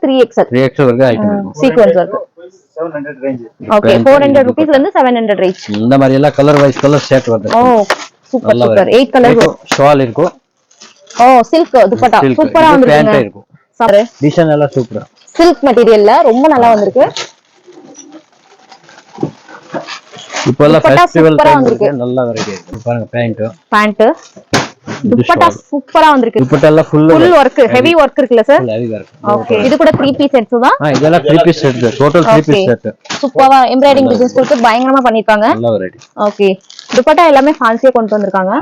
2XL 3XL 3XL வரைக்கும் item இருக்கும். Sequence இருக்கு. 700 ரேஞ்ச். ஓகே 400 ரூபீஸ்ல இருந்து 700 ரேஞ்ச். இந்த மாதிரி எல்லாம் கலர் வைஸ் கலர் செட் வருது. ஓ சூப்பர் சூப்பர் 8 கலர் ஷால் இருக்கும். ஓ சில்க் துப்பட்டா சூப்பரா வந்திருக்கு. பேண்ட் இருக்கும். சார் டிசைன் எல்லாம் சூப்பரா. சில்க் மெட்டீரியல்ல ரொம்ப நல்லா வந்திருக்கு. இப்போ எல்லாம் ஃபெஸ்டிவல் டைம் இருக்கு. நல்ல வெரைட்டி இருக்கு. பாருங்க பேண்ட் துப்பட்டா சூப்பரா வந்திருக்கு. துப்பட்டா எல்லாம் ஃபுல் வர்க் ஹெவி வர்க் இருக்குல sir? Full heavy work. Okay இது கூட 3 பீஸ் செட்ஸ் தான். இதெல்லாம் 3 piece set. Total 3 piece set. சூப்பரா எம்ப்ராய்டிங் டிசைன்ஸ் கொடுத்து பயங்கரமா பண்ணிருக்காங்க. நல்ல வெரைட்டி. ஓகே துப்பட்டா எல்லாமே ஃபேன்சியா கொண்டு வந்திருக்காங்க.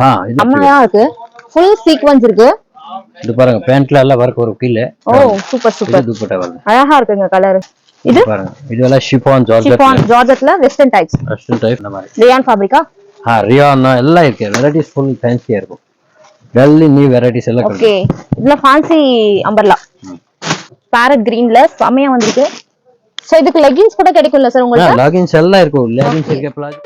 அம்மாயா இருக்கு. ஃபுல் சீக்வென்ஸ் இருக்கு. இது பாருங்க பேண்ட்ல எல்லாம் வர்க் வரும் கீழ. ஓ சூப்பர் சூப்பர். துப்பட்டா வருது. அழகா இருக்குங்க கலர். இது பாருங்க இதெல்லாம் ஷிஃபான் ஜார்ஜெட்ல வெஸ்டர்ன் டைப் இந்த மாதிரி. ரியான் ஃபேப்ரிக்கா? ரியான் எல்லாம் இருக்கு. வெரைட்டிஸ் ஃபுல் ஃபேன்சியா இருக்கும். டெல்லி நியூ வெரைட்டிஸ் எல்லாம் ஓகே இதுல ஃபேன்சி அம்பர்லா பேரட் கிரீன்ல செமையா வந்திருக்கு. சோ இதுக்கு லெகின்ஸ் கூட கிடைக்கும்ல சார் உங்களுக்கு? லெகின்ஸ் எல்லாம் இருக்கும். லெகின்ஸ் இருக்கு plus.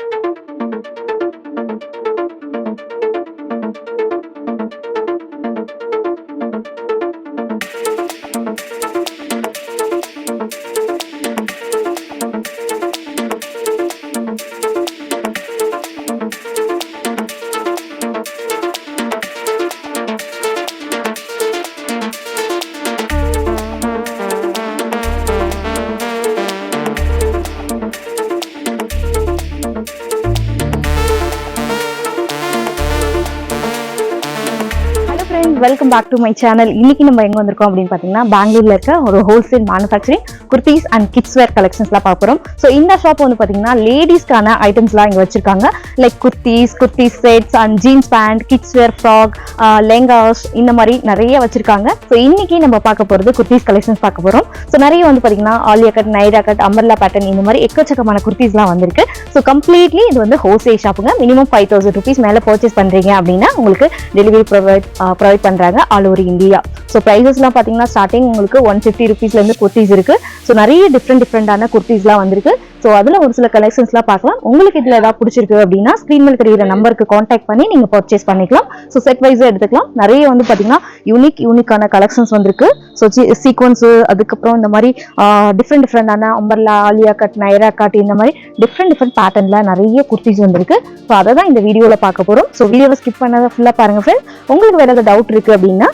Welcome back to my channel. இன்னைக்கு நம்ம எங்க வந்திருக்கோம் அப்படின்னு பாத்தீங்கன்னா பெங்களூர்ல இருக்க ஒரு wholesale manufacturing kurtis and kids wear கலெக்ஷன்ஸ்லாம் பார்க்குறோம். ஸோ இந்த ஷாப் வந்து பாத்தீங்கன்னா லேடிஸ்க்கான ஐட்டம்ஸ்லாம் இங்க வச்சிருக்காங்க. Like kurti sets and jeans pant, kids wear frock, lehengas இந்த மாதிரி நிறைய வச்சிருக்காங்க. ஸோ இன்னைக்கு நம்ம பார்க்க போறது குர்த்திஸ் கலெக்ஷன்ஸ் பார்க்க போறோம். ஸோ நிறைய வந்து பாத்தீங்கன்னா Alia cut, Naira cut, umbrella pattern இந்த மாதிரி எக்கச்சக்கமான குர்த்திஸ்லாம் வந்திருக்கு. ஸோ கம்ப்ளீட்லி இது வந்து ஹோல்சேல் ஷாப்புங்க. மினிமம் 5000 ருபீஸ் மேல பர்ச்சேஸ் பண்றீங்க அப்படின்னா உங்களுக்கு டெலிவரி ப்ரொவைட் பண்றாங்க ஆல் ஓவர் இந்தியா. ஸோ பிரைசஸ்லாம் பாத்தீங்கன்னா ஸ்டார்டிங் உங்களுக்கு 150 ருபீஸ்ல இருந்து குர்த்திஸ் இருக்கு. ஸோ நிறைய டிஃப்ரெண்டான குர்த்திஸ்லாம் வந்திருக்கு. ஸோ அதுல ஒரு சில கலெக்ஷன்ஸ்லாம் பார்க்கலாம். உங்களுக்கு இதுல ஏதாவது பிடிச்சிருக்கு அப்படின்னா ஸ்கிரீன் மேல் தெரியுற நம்பருக்கு கான்டாக்ட் பண்ணி நீங்க பர்ச்சேஸ் பண்ணிக்கலாம். ஸோ செட் வைஸா எடுத்துக்கலாம். நிறைய வந்து பாத்தீங்கன்னா யூனிக்கான கலெக்ஷன்ஸ் வந்திருக்கு. ஸோ சீக்வன்ஸ், அதுக்கப்புறம் இந்த மாதிரி டிஃப்ரெண்டான umbrella, Alia cut, Naira cut இந்த மாதிரி டிஃப்ரெண்ட் பேட்டர்ன்ல நிறைய குர்த்திஸ் வந்திருக்கு. ஸோ அதை தான் இந்த வீடியோல பார்க்க போறோம். ஸோ வீடியோவை ஸ்கிப் பண்ணாத ஃபுல்லா பாருங்க ஃப்ரெண்ட். உங்களுக்கு வேற ஏதாவது டவுட் இருக்கு அப்படின்னா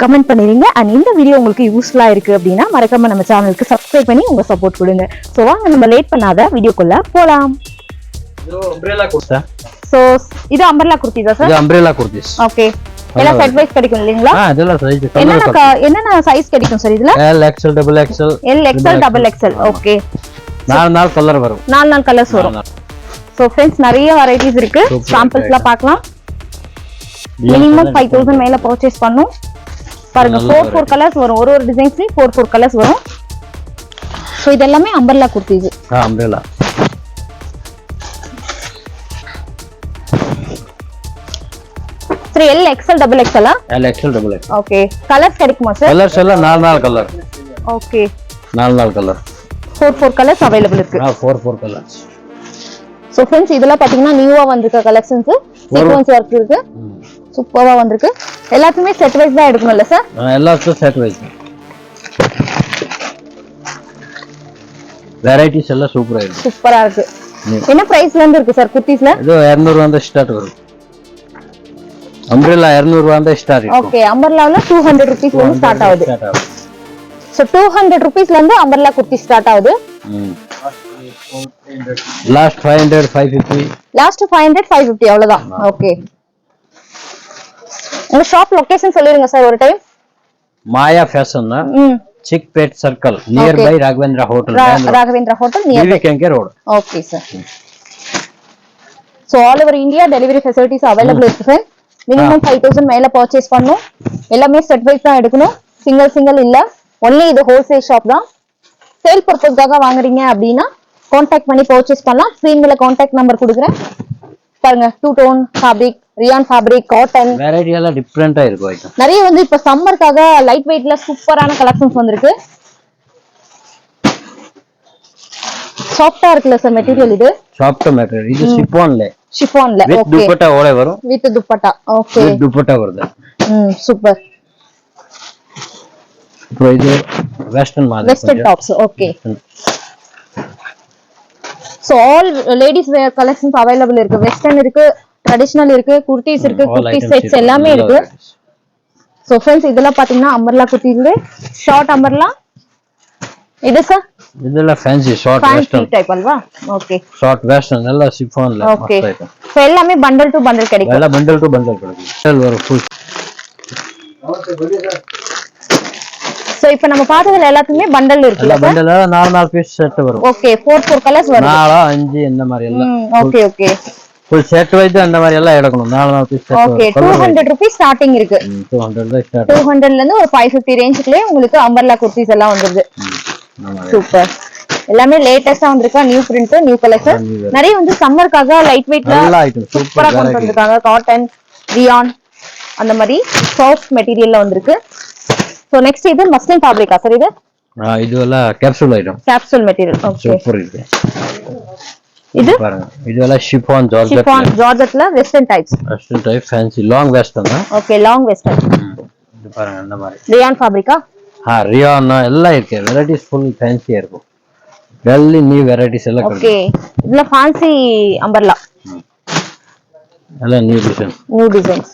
கமெண்ட் பண்ணிடுங்க. அண்ட் இந்த வீடியோ உங்களுக்கு யூஸ்ஃபுல்லா இருக்கு அப்படின்னா மறக்காம நம்ம சேனலுக்கு சப்ஸ்கிரைப் பண்ணி உங்க சப்போர்ட் கொடுங்க. ஸோ வாங்க நம்ம லேட் பண்ணாத வீடியோக்குள்ள போலாம். சோ இது அம்பர்லா குர்த்திஸா சார்? இது அம்பர்லா குர்த்திஸ். ஓகே எல்லாம் செட் வைஸ் கிடைக்கும் இல்லீங்களா? அதெல்லாம் சைஸ் என்னென்ன சைஸ் கிடைக்கும் சார் இதுல? L XL double XL L XL double XL. Okay 4 colour வரும். 4 கலர்ஸ் வரும். சோ फ्रेंड्स நிறைய வெரைட்டிஸ் இருக்கு. சாம்பிள்ஸ்லாம் பார்க்கலாம். மினிமம் 5000 மேல பர்ச்சேஸ் பண்ணனும். பாருங்க 4 கலர்ஸ் வரும். ஒரு டிசைன்ஸ்லயும் 4 கலர்ஸ் வரும். சோ இதெல்லாம் அம்பர்லா குர்த்திஸ். அம்பர்லா. சரி L XL double XL ஆ? L XL double XL. Okay colours கிடைக்குமா சார்? கலர்ஸ் எல்லாம் 4 colour. Okay 4 colour. 4 colours available இருக்கு. 4 கலர்ஸ். சோ फ्रेंड्स இதெல்லாம் பாத்தீங்கன்னா நியூவா வந்திருக்க கலெக்ஷன்ஸ். சீக்வென்ஸ் வர்க் இருக்கு. சூப்பரா வந்திருக்கு. எல்லாத்துமே செட் வைஸ் தான் எடுக்கணும்ல சார்? எல்லாத்துக்கும் செட் வைஸ். வெரைட்டிஸ் எல்லாம் சூப்பரா இருக்கு. சூப்பரா இருக்கு. என்ன பிரைஸ்ல இருந்து இருக்கு சார் குர்த்திஸ்ல? இது 200 ரூபாய் தான் ஸ்டார்ட் வரும். அம்பர்லா 200 ரூபாய் தான் ஸ்டார்ட் இருக்கு. ஓகே அம்பர்லால 200 ரூபீஸ்ல இருந்து ஸ்டார்ட் ஆகுது. சோ 200 ரூபீஸ்ல இருந்து அம்பர்லா குர்த்தி ஸ்டார்ட் ஆகுது. லாஸ்ட் 500 550. லாஸ்ட் 500 550 அவ்வளவுதான். ஓகே உங்க ஷாப் லொகேஷன் சொல்லுங்க சார் ஒரு time. Maya fashion Chickpet circle near by Raghavendra hotel. Raghavendra hotel near by கேங்கே road. Okay sir. So all over India delivery facilities available இருக்கு சார். மினிமம் 5000 மேல பர்ச்சேஸ் பண்ணனும். எல்லாமே செட் வைஸ் தான் எடுக்கணும். சிங்கிள் இல்ல. ஒன்லி இது ஹோல்சேல் ஷாப் தான். சேல் பர்பஸ்க்காக வாங்குறீங்க அப்படின்னா கான்டாக்ட் பண்ணி பர்ச்சேஸ் பண்ணலாம். ஸ்கிரீன்ல கான்டாக்ட் நம்பர் கொடுக்குறேன். பாருங்க 2 tone fabric, rayon fabric, cotton variety எல்லாம் டிஃபரண்டா இருக்கு ஐட்டம். நிறைய வந்து இப்ப சம்மர்க்காக லைட் வெயிட்ல சூப்பரான கலெக்ஷன்ஸ் வந்திருக்கு. சாஃப்ட்டா இருக்குல சார் மெட்டீரியல் இது? Soft material. இது ஷிஃபான்ல. ஓகே துப்பட்டா ஓட வரும். வித் துப்பட்டா. ஓகே துப்பட்டா வருது. சூப்பர். இப்போ இது வெஸ்டர்ன் மாதிரி western tops okay so all ladies வேர் கலெக்ஷன்ஸ் அவைலபிள் இருக்கு வெஸ்டர்ன் இருக்கு ட்ரெடிஷனல் இருக்கு குர்தீஸ் இருக்கு குர்தி செட்ஸ் எல்லாமே இருக்கு சோ फ्रेंड्स இதெல்லாம் பாத்தீங்கன்னா அம்பர்லா குர்தீஸ் ஷார்ட் அம்பர்லா இது சார் இதெல்லாம் fancy short western type halwa okay short western எல்லாம் சிஃபான்ல ஓகே சோ எல்லாமே பண்டல் டு பண்டல் கிடைக்கும் எல்லாம் பண்டல் டு பண்டல் கிடைக்கும் செல் வரும் ஃபுல் சோ இப்போ நம்ம பார்த்ததுல எல்லாத்துமே பண்டல் இருக்கு எல்லா பண்டல்ல 4 பீஸ் செட் வரும் ஓகே 4 கலர்ஸ் வரும் 4 5 இந்த மாதிரி எல்லாம் okay okay full set wise அந்த மாதிரி எல்லாம் எடுக்கணும் 4 piece set okay 200 rupees starting இருக்கு 200 தான் ஸ்டார்ட் 200 ல இருந்து ஒரு 550 ரேஞ்சுக்குள்ளே உங்களுக்கு அம்பர்லா குர்தீஸ் எல்லாம் வந்துருது சூப்பர் எல்லாமே லேட்டஸ்டா வந்திருக்கா நியூ பிரிண்ட் நியூ கலெக்ஷன் நிறைய வந்து சம்மர்க்காக லைட் வெயிட்ல நல்ல ஐட்டம் சூப்பரா கொண்டு வந்திருக்காங்க காட்டன் ரியான் அந்த மாதிரி சாஃப்ட் மெட்டீரியல்ல வந்திருக்கு சோ நெக்ஸ்ட் இது மஸ்லின் ஃபேப்ரிக்கா சார் இது இது எல்லாம் capsule item capsule material okay super இருக்கு இது பாருங்க இது எல்லாம் ஷிஃபான் ஜார்ஜெட்ல western types western type fancy long western தான் ஓகே லாங் வெஸ்டர்ன் இது பாருங்க அந்த மாதிரி ரியான் ஃபேப்ரிக்கா ரியான் எல்லாம் இருக்கு வெரைட்டிஸ் ஃபுல் ஃபேன்சியா இருக்கும் டெல்லி நியூ வெரைட்டிஸ் எல்லாம் ஓகே இதுல ஃபேன்சி அம்பர்லா எல்லாம் new designs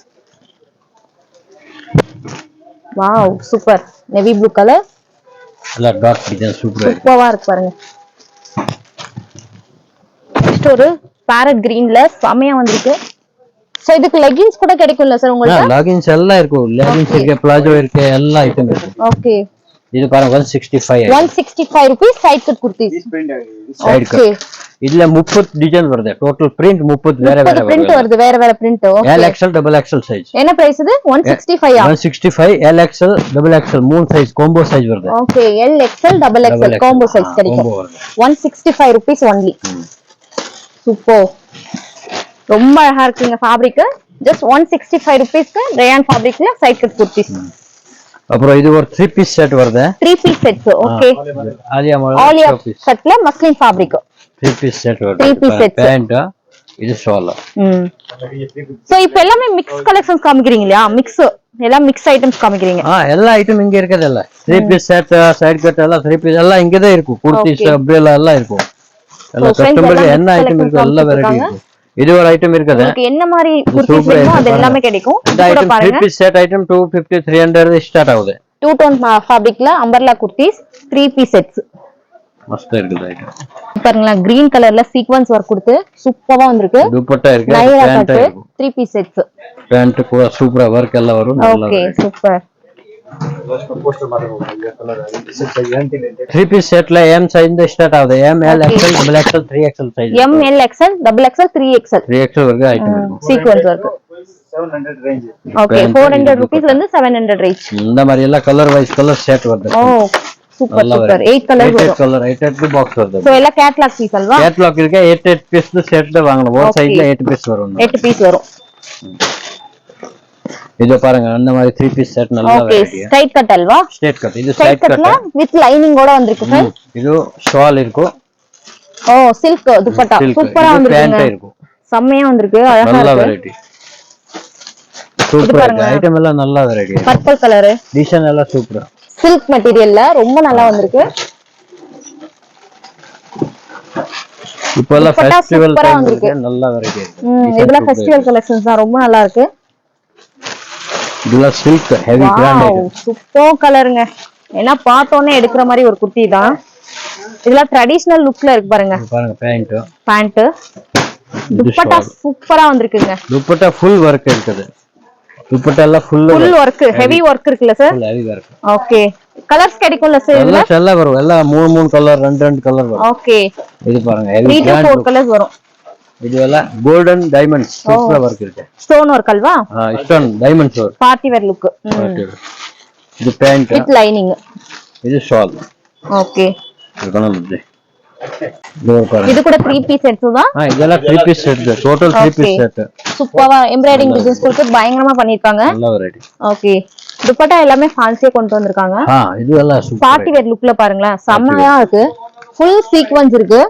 wow super navy blue colour எல்லாம் டார்க் டிசைன் சூப்பரா இருக்கு பாருங்க நெக்ஸ்ட் ஒரு பேரட் கிரீன்ல செமையா வந்திருக்கு சோ இதுக்கு லெகின்ஸ் கூட கிடைக்கும்ல சார் உங்களுக்கு லெகின்ஸ் எல்லாம் இருக்கும் லெகின்ஸ் இருக்கு பிளாஜோ இருக்கு எல்லா ஐட்டம் இருக்கு ஓகே இது பாருங்க 165 rupees side cut kurtis side cut இதுல 30 டிசைன் வருது டோட்டல் பிரிண்ட் 30 வேற வேற பிரிண்ட் வருது வேற வேற print okay L XL double XL size என்ன பிரைஸ் இது 165 165 எல் எக்ஸ்எல் டபுள் எக்ஸ்எல் மூணு சைஸ் காம்போ சைஸ் வருது okay L XL double XL combo size கிடைக்கும் 165 ரூபீஸ் only சூப்பர் ரொம்ப அழகா இருக்குங்க ஃபேப்ரிக் ஜஸ்ட் 165 ரூபீஸ்க்கு ரயான் ஃபேப்ரிக்ல சைடு கட் குர்தீஸ் அப்புறம் இது ஒரு 3 பீஸ் செட் வருது 3 பீஸ் செட்ஸ் ஓகே ஆலியா செட்ல மஸ்லின் ஃபேப்ரிக் 3 பீஸ் செட் வருது 3 பீஸ் செட் பேண்ட் இது ஷால் சோ இப்போ எல்லாமே மிக்ஸ் கலெக்ஷன்ஸ் காமிக்கிறீங்க இல்லையா மிக்ஸ் எல்லாம் மிக்ஸ் ஐட்டம்ஸ் காமிக்கிறீங்க எல்லா ஐட்டம் இங்க இருக்குது இல்ல 3 பீஸ் செட் சைடு கட் எல்லாம் 3 பீஸ் எல்லாம் இங்க தான் இருக்கும் குர்தீஸ் அப்ரேலா எல்லாம் இருக்கும் எல்லா கஸ்டமருக்கு என்ன ஐட்டம் இருக்கு எல்லா வெரைட்டி இருக்கு இது ஒரு ஐட்டம் இருக்குது உங்களுக்கு என்ன மாதிரி குர்தீஸ் வேணுமோ அது எல்லாமே கிடைக்கும் இந்த item 3 piece set item 250 300 start ஆகுது 2 டோன் ஃபேப்ரிக்ல அம்பர்லா குர்தீஸ் 3 பீஸ் செட்ஸ் மஸ்தா இருக்குது ஐட்டம் பாருங்களா கிரீன் கலர்ல சீக்வென்ஸ் வர்க் கொடுத்து சூப்பரா வந்திருக்கு துப்பட்டா இருக்கு பேண்ட் இருக்கு 3 பீஸ் செட்ஸ் பேண்ட் கூட சூப்பரா வர்க் எல்லாம் வரும் ஓகே சூப்பர் 3 பீஸ் செட்ல எம் சைஸ் ல ஸ்டார்ட் ஆகுது M L XL double XL 3XL size M L XL double XL 3XL 3XL work item இருக்கும் சீக்வென்ஸ் வர்க் 700 ரேஞ்ச் ஓகே 400 ரூபீஸ்ல இருந்து 700 ரேஞ்ச் இந்த மாதிரி எல்லாம் கலர் வைஸ் கலர் செட் வருது ஓ super super 8 colour வரும் 8 colour 8 box வருது so எல்லாம் catalogue piece halwa catalogue இருக்கு 8 பீஸ் செட் வாங்கணும் ஒரு சைடுல 8 பீஸ் வரும் 8 பீஸ் வரும் இது பாருங்க அந்த மாதிரி 3 பீஸ் செட் நல்லா variety straight cut halwa straight cut இது ஸ்ட்ரைட் கட் வித் லைனிங் ஓட வந்திருக்கு फ्रेंड्स இது ஷால் இருக்கும் ஓ சில்க் துப்பட்டா சூப்பரா வந்திருக்கு செமையா வந்திருக்கு அழகா நல்ல இருக்கு வெரைட்டி சூப்பர் ஐட்டம் எல்லாம் நல்ல வெரைட்டி பர்பிள் கலர் டிசைன் எல்லாம் சூப்பரா சில்க் மெட்டீரியல்ல ரொம்ப நல்லா வந்திருக்கு இப்போ எல்லாம் ஃபெஸ்டிவல் டைம் இருக்கு நல்ல வெரைட்டி இருக்கு இதெல்லாம் ஃபெஸ்டிவல் கலெக்ஷன்ஸ் தான் ரொம்ப நல்லா இருக்கு இதெல்லாம் silk heavy grand item super கலருங்க ஏன்னா பார்த்தோனே எடுக்கிற மாதிரி ஒரு குர்த்தி தான் இதெல்லாம் ட்ரெடிஷனல் லுக்ல இருக்கு பாருங்க பேண்ட் துப்பட்டா சூப்பரா வந்திருக்குங்க துப்பட்டா ஃபுல் வர்க் இருக்குது துப்பட்டா எல்லாம் ஃபுல் வர்க் ஹெவி வர்க் இருக்குல sir heavy work okay colours கிடைக்கும்ல சார் எல்லாம் வரும் எல்லாம் மூணு கலர் ரெண்டு கலர் வரும் ஓகே இது பாருங்க ஹெவி 3 to 4 கலர்ஸ் வரும் இது எல்லாம் கோல்டன் டைமண்ட்ஸ் சூப்பரா வர்க் இருக்கு ஸ்டோன் வர்க் அல்வா stone diamonds work party wear look இது பேண்ட் வித் லைனிங் இது ஷால் ஓகே இது கூட 3 பீஸ் செட்ஸ் தான் இதெல்லாம் 3 piece set total 3 piece set சூப்பரா எம்ப்ராய்டிங் டிசைன்ஸ் கொடுத்து பயங்கரமா பண்ணிருக்காங்க நல்ல வெரைட்டி ஓகே துப்பட்டா எல்லாமே ஃபேன்சியா கொண்டு வந்திருக்காங்க இது எல்லாம் சூப்பர் பார்ட்டி வேர் லுக்ல பாருங்களேன் செமையா இருக்கு ஃபுல் சீக்வென்ஸ் இருக்கு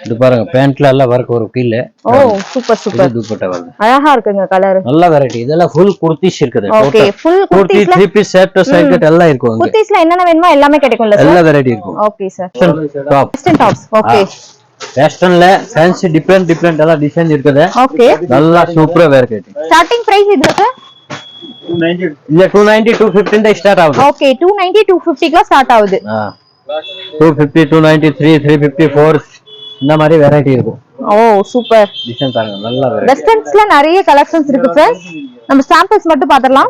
இது பாருங்க பேண்ட்ல எல்லாம் வர்க் வரும் கீழ. ஓ சூப்பர் இது சூப்பர், துப்பட்டா வருது. அழகா இருக்குங்க கலர். நல்ல வெரைட்டி. இதெல்லாம் ஃபுல் குர்த்திஸ் இருக்குது. ஓகே ஃபுல் குர்த்தி குர்த்திஸ்ல 3 பீஸ் செட் சைடு கட் எல்லாம் இருக்கும். இங்க குர்த்திஸ்ல என்னென்ன வேணுமோ எல்லாமே கிடைக்கும்ல சார்? எல்லா வெரைட்டி இருக்கும். Okay sir. Top western tops. Okay வெஸ்டர்ன்ல ஃபேன்சி டிஃபரெண்ட் எல்லாம் டிசைன் இருக்குது. ஓகே நல்லா சூப்பரா வெரைட்டி. ஸ்டார்டிங் பிரைஸ் இதுல சார்? 290 இல்ல 290 215 தான் ஸ்டார்ட் ஆகுது. ஓகே 290 250 க்கு ஸ்டார்ட் ஆகுது. 250 293 354 இந்த மாதிரி வெரைட்டி இருக்கும். ஓ சூப்பர். டிசைன் பாருங்க நல்ல வெரைட்டி. வெஸ்டர்ன்ஸ்ல நிறைய கலெக்ஷன்ஸ் இருக்கு சார். நம்ம சாம்பிள்ஸ் மட்டும் பாத்துறலாம்.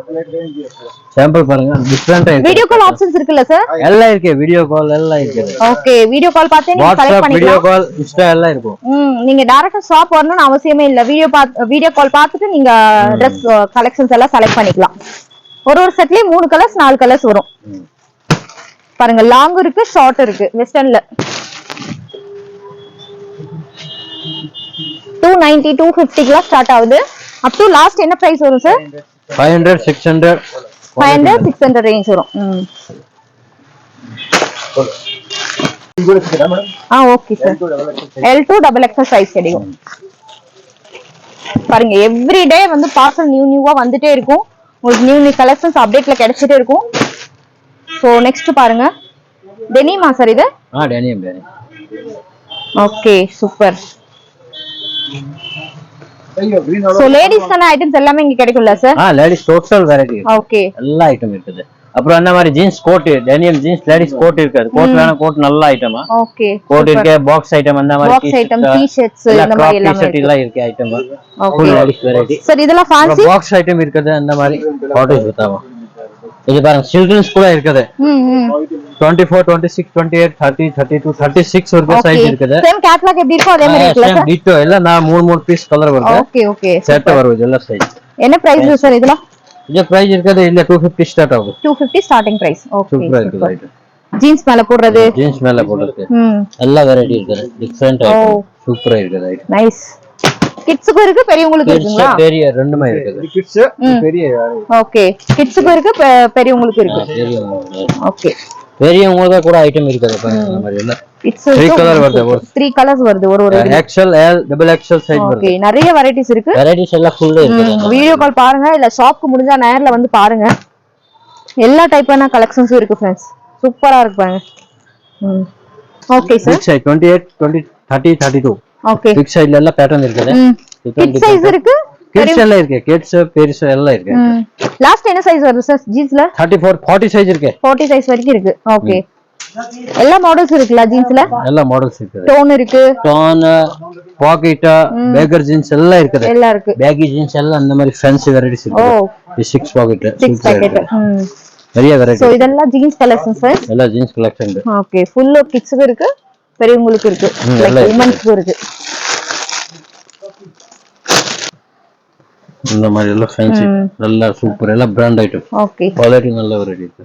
சாம்பிள் பாருங்க டிஃபரெண்டா இருக்கு. வீடியோ கால் ஆப்ஷன்ஸ் இருக்குல்ல சார்? எல்லாம் இருக்கு. வீடியோ கால் எல்லாம் இருக்கு. ஓகே வீடியோ கால் பார்த்தே நீங்க செலக்ட் வாட்ஸ்அப் வீடியோ பண்ணிக்கலாம். கால் இன்ஸ்டா எல்லாம் இருக்கும். நீங்க டைரக்டா ஷாப் வரணும்னு அவசியமே இல்ல. வீடியோ கால் பார்த்துட்டு நீங்க Dress கலெக்ஷன்ஸ் எல்லாம் செலக்ட் பண்ணிக்கலாம். ஒரு செட்லயே 3 கலர்ஸ் 4 கலர்ஸ் வரும். பாருங்க லாங் இருக்கு ஷார்ட் இருக்கு வெஸ்டர்ன்ல. 290 250 க்கு ஸ்டார்ட் ஆகுது. அப் டு லாஸ்ட் என்ன பிரைஸ் வரும் சார்? 500 600 500 600 ரேஞ்ச் வரும். Okay sir. L2 XXL size கிடைக்கும். பாருங்க எவ்ரிடே வந்து பார்சல் நியூவா வந்துட்டே இருக்கும். உங்களுக்கு நியூ கலெக்ஷன்ஸ் அப்டேட்ல கிடைச்சிட்டே இருக்கும். சோ நெக்ஸ்ட் பாருங்க டெனிமா சார் இது? டெனிம். Okay super. சோ லேடிஸ்க்கான ஐட்டம்ஸ் எல்லாமே இங்க கிடைக்கும்ல sir? Ladies total variety. Okay எல்லா ஐட்டம் இருக்குது. அப்புறம் அந்த மாதிரி jeans coat denim jeans ladies coat இருக்காது. கோட் வேணா கோட் நல்ல ஐட்டமா. ஓகே கோட் இருக்கு. பாக்ஸ் ஐட்டம் அந்த மாதிரி பாக்ஸ் ஐட்டம் டி-ஷர்ட்ஸ் இந்த மாதிரி எல்லாம் டி-ஷர்ட் எல்லாம் இருக்கு item. Full ladies variety. Sir இதெல்லாம் ஃபேன்சி பாக்ஸ் ஐட்டம் இருக்குது. அந்த மாதிரி காட்டேஜ் बतावा. இது பாருங்க சில்ட்ரன்ஸ் கூட இருக்குது. 24 26 28 30 32 36 வரைக்கும் சைஸ் இருக்குது. சேம் கேட்டலாக் எப்படி இருக்கோ அதே மாதிரி இருக்குல சார்? டிட்டோ எல்லாம் நான் 3 பீஸ் கலர் வருது. ஓகே ஓகே செட் வருது எல்லாம் சைஸ். என்ன பிரைஸ் சார் இதெல்லாம்? இது பிரைஸ் இருக்குது இல்ல 250 ஸ்டார்ட் ஆகும். 250 ஸ்டார்டிங் பிரைஸ். ஓகே சூப்பரா இருக்குது ஐட்டம். ஜீன்ஸ் மேல போடுறது. ஜீன்ஸ் மேல போடுறது. எல்லா வெரைட்டி இருக்குது. Different item. சூப்பரா இருக்குது ஐட்டம். நைஸ். கிட்ஸ்க்கு இருக்கு பெரியவங்களுக்கு இருக்குங்களா? பெரிய ரெண்டுமே இருக்குது. கிட்ஸ் பெரிய. ஓகே கிட்ஸ்க்கு இருக்கு பெரியவங்களுக்கு இருக்கு. ஓகே பெரியவங்க கூட ஐட்டம் இருக்குது பாருங்க. அந்த மாதிரி எல்லாம் இட்ஸ் 3 கலர் வருது. 3 கலர்ஸ் வருது. ஒரு XL L XXL சைஸ் வருது. ஓகே நிறைய வெரைட்டிஸ் இருக்கு. வெரைட்டிஸ் எல்லாம் ஃபுல் இருக்குது. வீடியோ கால் பாருங்க இல்ல ஷாப்க்கு முடிஞ்சா நேர்ல வந்து பாருங்க. எல்லா டைப்பான கலெக்ஷன்ஸும் இருக்கு फ्रेंड्स. சூப்பரா இருக்கு பாருங்க. Okay sir. 28 20 30 32. ஓகே பிக் சைடுல எல்லாம் பேட்டர்ன் இருக்குது. கிட்ஸ் சைஸ் இருக்கு. கிட்ஸ் எல்லாம் இருக்கு. கிட்ஸ் பெருசு எல்லாம் இருக்கு. லாஸ்ட் என்ன சைஸ் வருது சார் ஜீன்ஸ்ல? 34 40 சைஸ் இருக்கு. 40 சைஸ் வரைக்கும் இருக்கு. ஓகே எல்லா மாடல்ஸ் இருக்குல ஜீன்ஸ்ல? எல்லா மாடல்ஸ் இருக்கு. டோன் இருக்கு. டோன் பாக்கெட் பேக்கர் ஜீன்ஸ் எல்லாம் இருக்குது. எல்லாம் இருக்கு. பேகி ஜீன்ஸ் எல்லாம் அந்த மாதிரி ஃபேன்சி வெரைட்டிஸ் இருக்கு. இது 6 பாக்கெட். 6 பாக்கெட். நிறைய வெரைட்டி. சோ இதெல்லாம் ஜீன்ஸ் கலெக்ஷன் சார்? எல்லாம் ஜீன்ஸ் கலெக்ஷன். ஓகே ஃபுல் கிட்ஸ்க்கு இருக்கு பெரியவங்களுக்கு இருக்கு. லைக் உமன்ஸ்க்கு இருக்கு. இந்த மாதிரி எல்லாம் ஃபேன்சி நல்லா சூப்பர் எல்லாம் பிராண்ட் ஐட்டம். ஓகே குவாலிட்டி நல்ல வெரைட்டி இருக்கு.